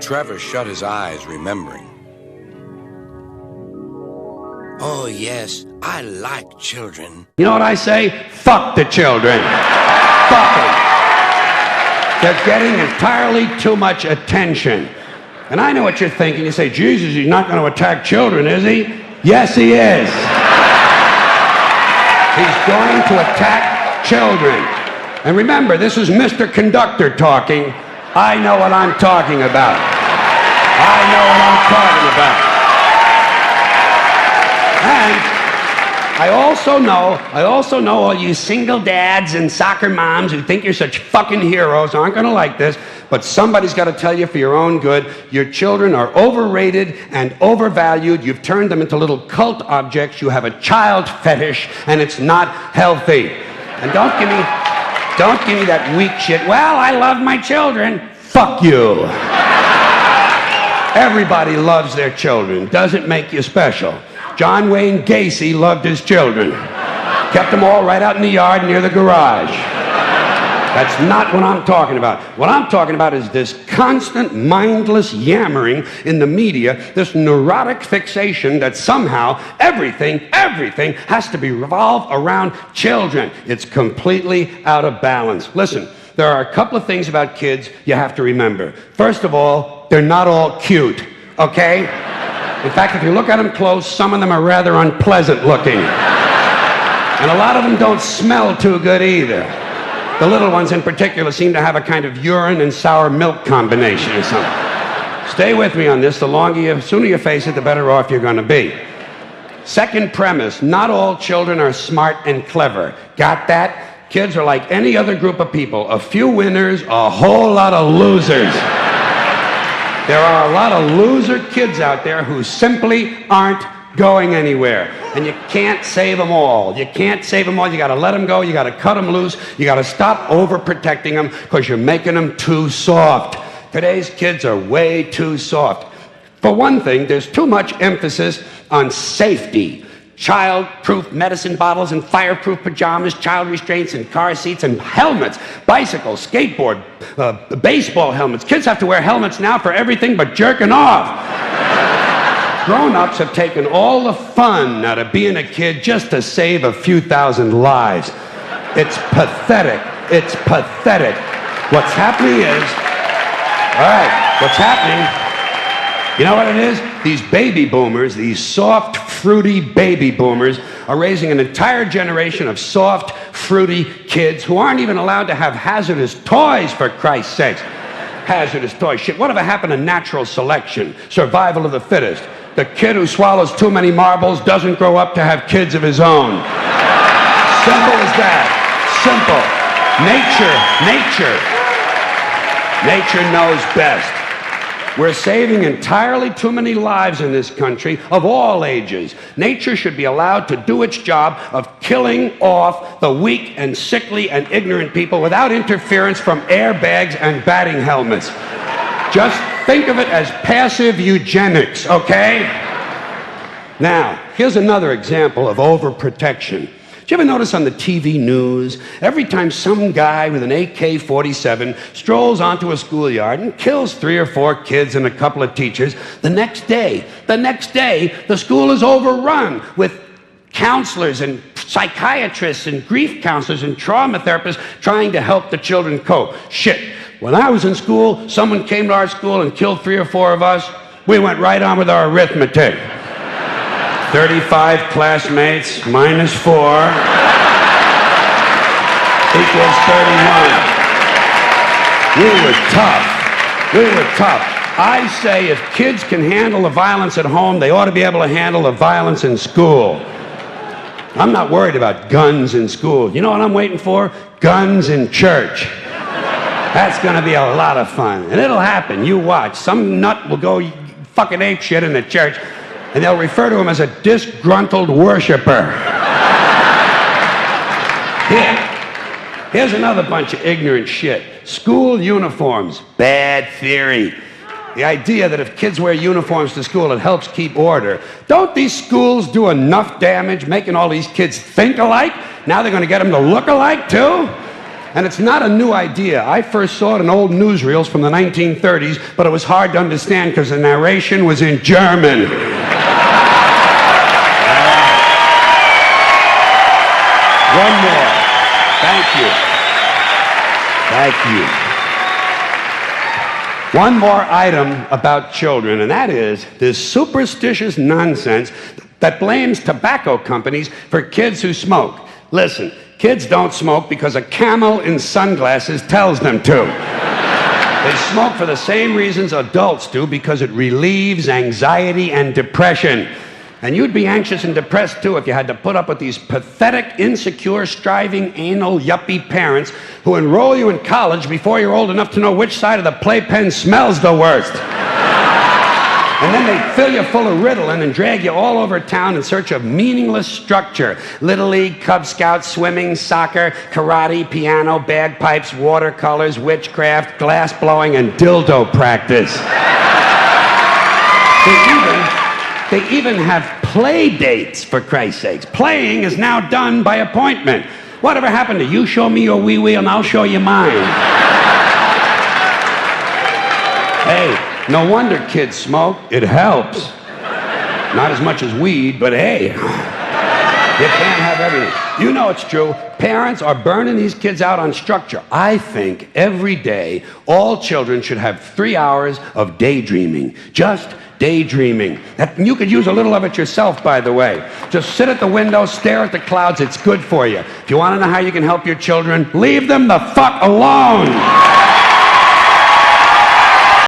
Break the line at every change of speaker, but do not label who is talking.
Trevor shut his eyes, remembering. Oh, yes, I like children.
You know what I say? Fuck the children. Fuck them. They're getting entirely too much attention. And I know what you're thinking. You say, Jesus, he's not going to attack children, is he? Yes, he is. He's going to attack children. And remember, this is Mr. Conductor talking. I know what I'm talking about. I know what I'm talking about. And I also know all you single dads and soccer moms who think you're such fucking heroes aren't going to like this, but somebody's got to tell you for your own good, your children are overrated and overvalued. You've turned them into little cult objects. You have a child fetish, and it's not healthy. And don't give me that weak shit. Well, I love my children. Fuck you. Everybody loves their children. Doesn't make you special. John Wayne Gacy loved his children. Kept them all right out in the yard near the garage. That's not what I'm talking about. What I'm talking about is this constant, mindless yammering in the media, this neurotic fixation that somehow everything has to be revolved around children. It's completely out of balance. Listen, there are a couple of things about kids you have to remember. First of all, they're not all cute, okay? In fact, if you look at them close, some of them are rather unpleasant looking. And a lot of them don't smell too good either. The little ones in particular seem to have a kind of urine and sour milk combination or something. Stay with me on this. The sooner you face it, the better off you're going to be. Second premise, not all children are smart and clever. Got that? Kids are like any other group of people. A few winners, a whole lot of losers. There are a lot of loser kids out there who simply aren't going anywhere. And you can't save them all. You can't save them all. You got to let them go. You got to cut them loose. You got to stop overprotecting them because you're making them too soft. Today's kids are way too soft. For one thing, there's too much emphasis on safety. Child-proof medicine bottles and fireproof pajamas, child restraints and car seats and helmets, bicycles, skateboard, baseball helmets. Kids have to wear helmets now for everything but jerking off. Grown-ups have taken all the fun out of being a kid just to save a few thousand lives. It's pathetic. It's pathetic. What's happening is, you know what it is? These baby boomers, these soft, fruity baby boomers, are raising an entire generation of soft, fruity kids who aren't even allowed to have hazardous toys, for Christ's sakes. Hazardous toys. Shit, whatever happened to natural selection? Survival of the fittest. The kid who swallows too many marbles doesn't grow up to have kids of his own. Simple as that. Simple. Nature knows best. We're saving entirely too many lives in this country of all ages. Nature should be allowed to do its job of killing off the weak and sickly and ignorant people without interference from airbags and batting helmets. Just think of it as passive eugenics, okay? Now, here's another example of overprotection. Did you ever notice on the TV news, every time some guy with an AK-47 strolls onto a schoolyard and kills 3 or 4 kids and a couple of teachers, the next day, the school is overrun with counselors and psychiatrists and grief counselors and trauma therapists trying to help the children cope. Shit, when I was in school, someone came to our school and killed 3 or 4 of us. We went right on with our arithmetic. 35 classmates minus 4 equals 31. We were tough. I say if kids can handle the violence at home, they ought to be able to handle the violence in school. I'm not worried about guns in school. You know what I'm waiting for? Guns in church. That's going to be a lot of fun. And it'll happen. You watch. Some nut will go fucking ape shit in the church, and they'll refer to him as a disgruntled worshiper. Here's another bunch of ignorant shit. School uniforms. Bad theory. The idea that if kids wear uniforms to school, it helps keep order. Don't these schools do enough damage making all these kids think alike? Now they're going to get them to look alike, too? And it's not a new idea. I first saw it in old newsreels from the 1930s, but it was hard to understand because the narration was in German. One more. Thank you. Thank you. One more item about children, and that is this superstitious nonsense that blames tobacco companies for kids who smoke. Listen, kids don't smoke because a camel in sunglasses tells them to. They smoke for the same reasons adults do, because it relieves anxiety and depression. And you'd be anxious and depressed, too, if you had to put up with these pathetic, insecure, striving, anal, yuppie parents who enroll you in college before you're old enough to know which side of the playpen smells the worst. And then they fill you full of Ritalin and drag you all over town in search of meaningless structure. Little League, Cub Scouts, swimming, soccer, karate, piano, bagpipes, watercolors, witchcraft, glass blowing, and dildo practice. They even have play dates, for Christ's sakes. Playing is now done by appointment. Whatever happened to you show me your wee-wee and I'll show you mine? Hey, no wonder kids smoke. It helps. Not as much as weed, but hey, you can't have everything. You know it's true. Parents are burning these kids out on structure. I think every day all children should have 3 hours of daydreaming. Just daydreaming. You could use a little of it yourself, by the way. Just sit at the window, stare at the clouds. It's good for you. If you want to know how you can help your children, leave them the fuck alone.